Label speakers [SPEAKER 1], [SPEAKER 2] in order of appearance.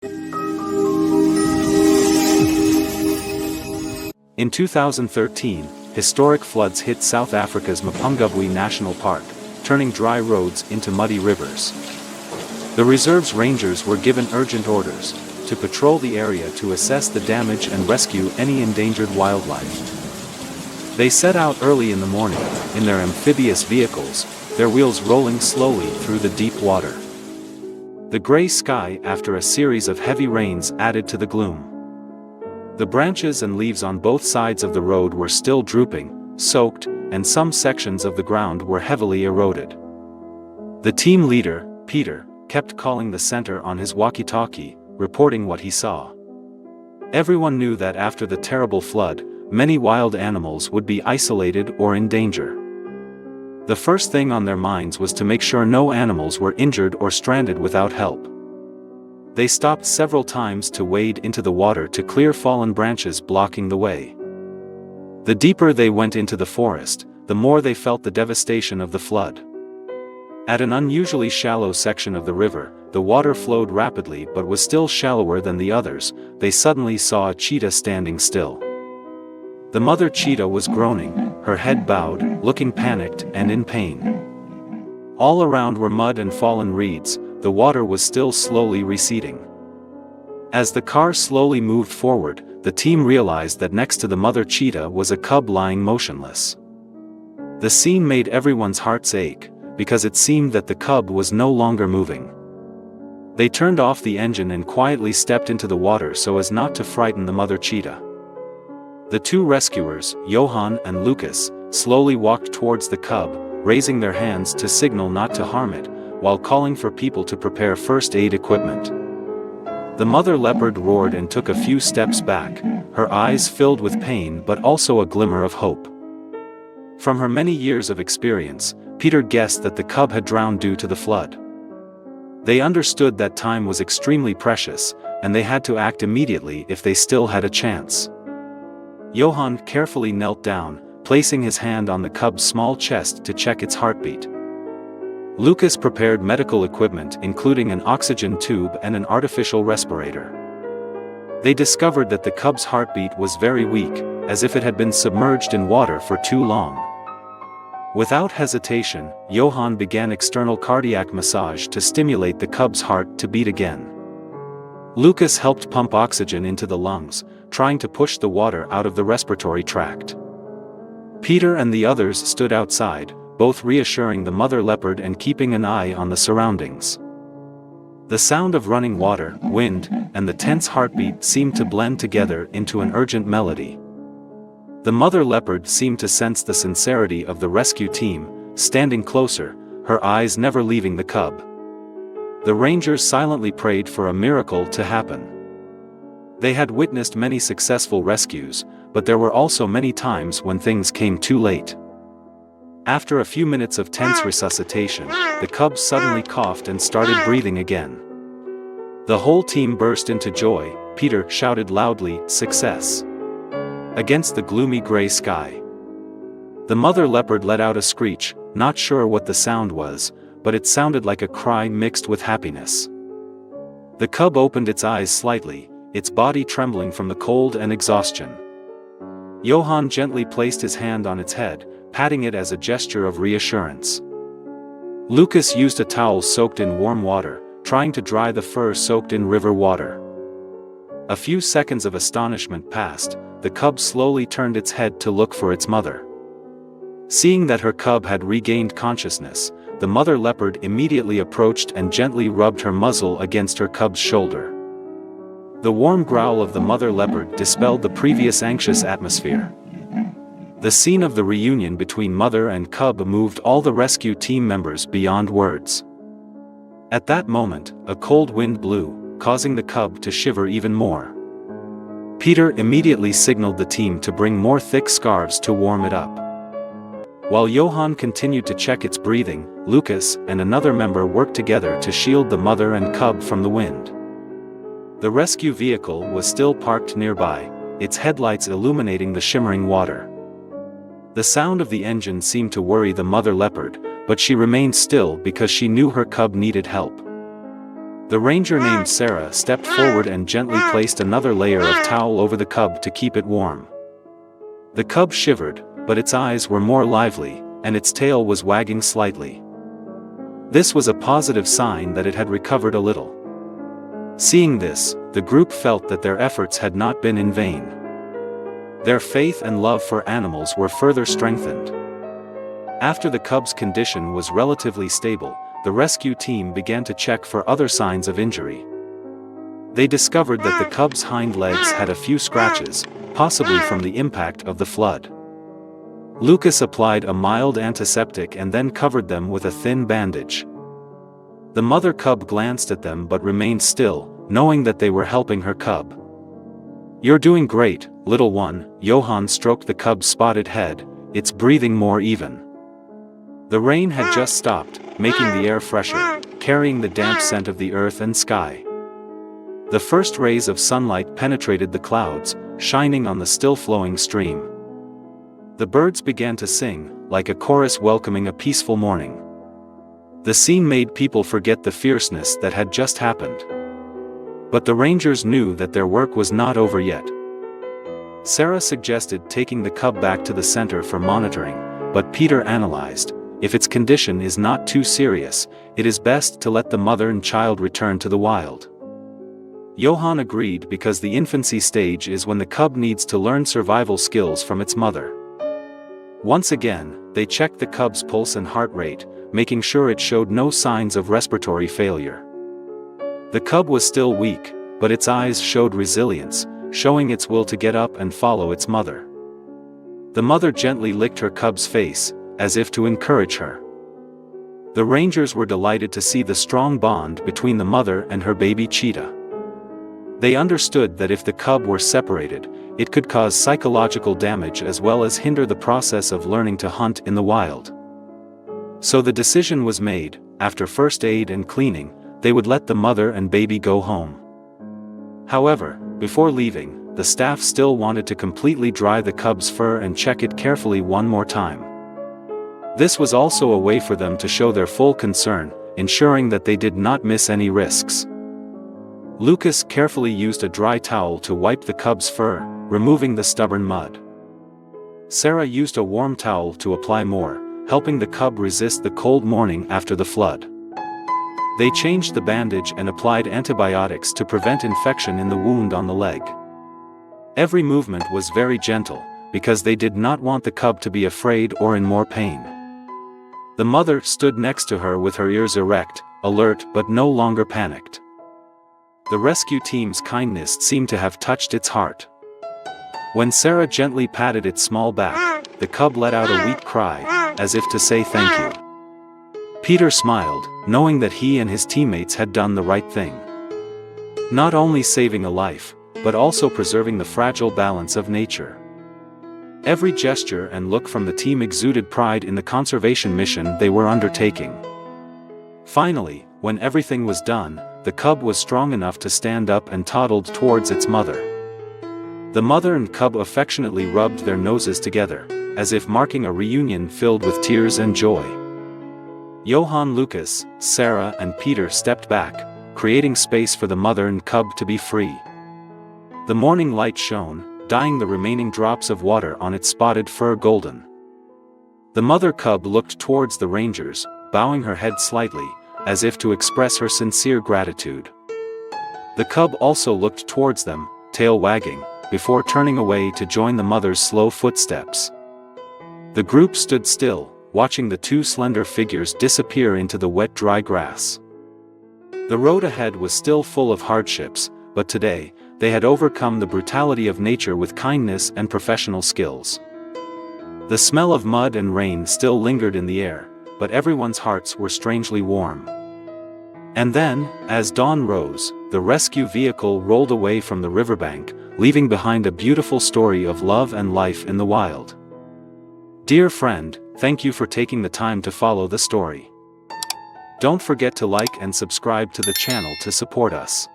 [SPEAKER 1] In 2013, historic floods hit South Africa's Mapungubwe National Park, turning dry roads into muddy rivers. The reserve's rangers were given urgent orders to patrol the area to assess the damage and rescue any endangered wildlife. They set out early in the morning, in their amphibious vehicles, their wheels rolling slowly through the deep water. The gray sky after a series of heavy rains added to the gloom. The branches and leaves on both sides of the road were still drooping, soaked, and some sections of the ground were heavily eroded. The team leader, Peter, kept calling the center on his walkie-talkie, reporting what he saw. Everyone knew that after the terrible flood, many wild animals would be isolated or in danger. The first thing on their minds was to make sure no animals were injured or stranded without help. They stopped several times to wade into the water to clear fallen branches blocking the way. The deeper they went into the forest, the more they felt the devastation of the flood. At an unusually shallow section of the river, the water flowed rapidly but was still shallower than the others. They suddenly saw a cheetah standing still. The mother cheetah was groaning, her head bowed, looking panicked and in pain. All around were mud and fallen reeds. The water was still slowly receding. As the car slowly moved forward, the team realized that next to the mother cheetah was a cub lying motionless. The scene made everyone's hearts ache, because it seemed that the cub was no longer moving. They turned off the engine and quietly stepped into the water so as not to frighten the mother cheetah. The two rescuers, Johan and Lucas, slowly walked towards the cub, raising their hands to signal not to harm it, while calling for people to prepare first aid equipment. The mother leopard roared and took a few steps back, her eyes filled with pain but also a glimmer of hope. From her many years of experience, Peter guessed that the cub had drowned due to the flood. They understood that time was extremely precious, and they had to act immediately if they still had a chance. Johan carefully knelt down, placing his hand on the cub's small chest to check its heartbeat. Lucas prepared medical equipment including an oxygen tube and an artificial respirator. They discovered that the cub's heartbeat was very weak, as if it had been submerged in water for too long. Without hesitation, Johan began external cardiac massage to stimulate the cub's heart to beat again. Lucas helped pump oxygen into the lungs, trying to push the water out of the respiratory tract. Peter and the others stood outside, both reassuring the mother leopard and keeping an eye on the surroundings. The sound of running water, wind, and the tense heartbeat seemed to blend together into an urgent melody. The mother leopard seemed to sense the sincerity of the rescue team, standing closer, her eyes never leaving the cub. The rangers silently prayed for a miracle to happen. They had witnessed many successful rescues, but there were also many times when things came too late. After a few minutes of tense resuscitation, the cub suddenly coughed and started breathing again. The whole team burst into joy. Peter shouted loudly, "Success!" against the gloomy gray sky. The mother leopard let out a screech, not sure what the sound was, but it sounded like a cry mixed with happiness. The cub opened its eyes slightly, its body trembling from the cold and exhaustion. Johan gently placed his hand on its head, patting it as a gesture of reassurance. Lucas used a towel soaked in warm water, trying to dry the fur soaked in river water. A few seconds of astonishment passed. The cub slowly turned its head to look for its mother. Seeing that her cub had regained consciousness, the mother leopard immediately approached and gently rubbed her muzzle against her cub's shoulder. The warm growl of the mother leopard dispelled the previous anxious atmosphere. The scene of the reunion between mother and cub moved all the rescue team members beyond words. At that moment, a cold wind blew, causing the cub to shiver even more. Peter immediately signaled the team to bring more thick scarves to warm it up. While Johan continued to check its breathing, Lucas and another member worked together to shield the mother and cub from the wind. The rescue vehicle was still parked nearby, its headlights illuminating the shimmering water. The sound of the engine seemed to worry the mother leopard, but she remained still because she knew her cub needed help. The ranger named Sarah stepped forward and gently placed another layer of towel over the cub to keep it warm. The cub shivered, but its eyes were more lively, and its tail was wagging slightly. This was a positive sign that it had recovered a little. Seeing this, the group felt that their efforts had not been in vain. Their faith and love for animals were further strengthened. After the cub's condition was relatively stable, the rescue team began to check for other signs of injury. They discovered that the cub's hind legs had a few scratches, possibly from the impact of the flood. Lucas applied a mild antiseptic and then covered them with a thin bandage. The mother cub glanced at them but remained still, knowing that they were helping her cub. "You're doing great, little one," Johann stroked the cub's spotted head, "it's breathing more even." The rain had just stopped, making the air fresher, carrying the damp scent of the earth and sky. The first rays of sunlight penetrated the clouds, shining on the still-flowing stream. The birds began to sing, like a chorus welcoming a peaceful morning. The scene made people forget the fierceness that had just happened. But the rangers knew that their work was not over yet. Sarah suggested taking the cub back to the center for monitoring, but Peter analyzed, if its condition is not too serious, it is best to let the mother and child return to the wild. Johann agreed because the infancy stage is when the cub needs to learn survival skills from its mother. Once again, they checked the cub's pulse and heart rate, making sure it showed no signs of respiratory failure. The cub was still weak, but its eyes showed resilience, showing its will to get up and follow its mother. The mother gently licked her cub's face, as if to encourage her. The rangers were delighted to see the strong bond between the mother and her baby cheetah. They understood that if the cub were separated, it could cause psychological damage as well as hinder the process of learning to hunt in the wild. So the decision was made, after first aid and cleaning, they would let the mother and baby go home. However, before leaving, the staff still wanted to completely dry the cub's fur and check it carefully one more time. This was also a way for them to show their full concern, ensuring that they did not miss any risks. Lucas carefully used a dry towel to wipe the cub's fur, removing the stubborn mud. Sarah used a warm towel to apply more, helping the cub resist the cold morning after the flood. They changed the bandage and applied antibiotics to prevent infection in the wound on the leg. Every movement was very gentle, because they did not want the cub to be afraid or in more pain. The mother stood next to her with her ears erect, alert but no longer panicked. The rescue team's kindness seemed to have touched its heart. When Sarah gently patted its small back, the cub let out a weak cry, as if to say thank you. Peter smiled, knowing that he and his teammates had done the right thing. Not only saving a life, but also preserving the fragile balance of nature. Every gesture and look from the team exuded pride in the conservation mission they were undertaking. Finally, when everything was done, the cub was strong enough to stand up and toddled towards its mother. The mother and cub affectionately rubbed their noses together, as if marking a reunion filled with tears and joy. Johann, Lucas, Sarah and Peter stepped back, creating space for the mother and cub to be free. The morning light shone, dyeing the remaining drops of water on its spotted fur golden. The mother cub looked towards the rangers, bowing her head slightly, as if to express her sincere gratitude. The cub also looked towards them, tail wagging, before turning away to join the mother's slow footsteps. The group stood still, watching the two slender figures disappear into the wet dry grass. The road ahead was still full of hardships, but today, they had overcome the brutality of nature with kindness and professional skills. The smell of mud and rain still lingered in the air, but everyone's hearts were strangely warm. And then, as dawn rose, the rescue vehicle rolled away from the riverbank, leaving behind a beautiful story of love and life in the wild. Dear friend, thank you for taking the time to follow the story. Don't forget to like and subscribe to the channel to support us.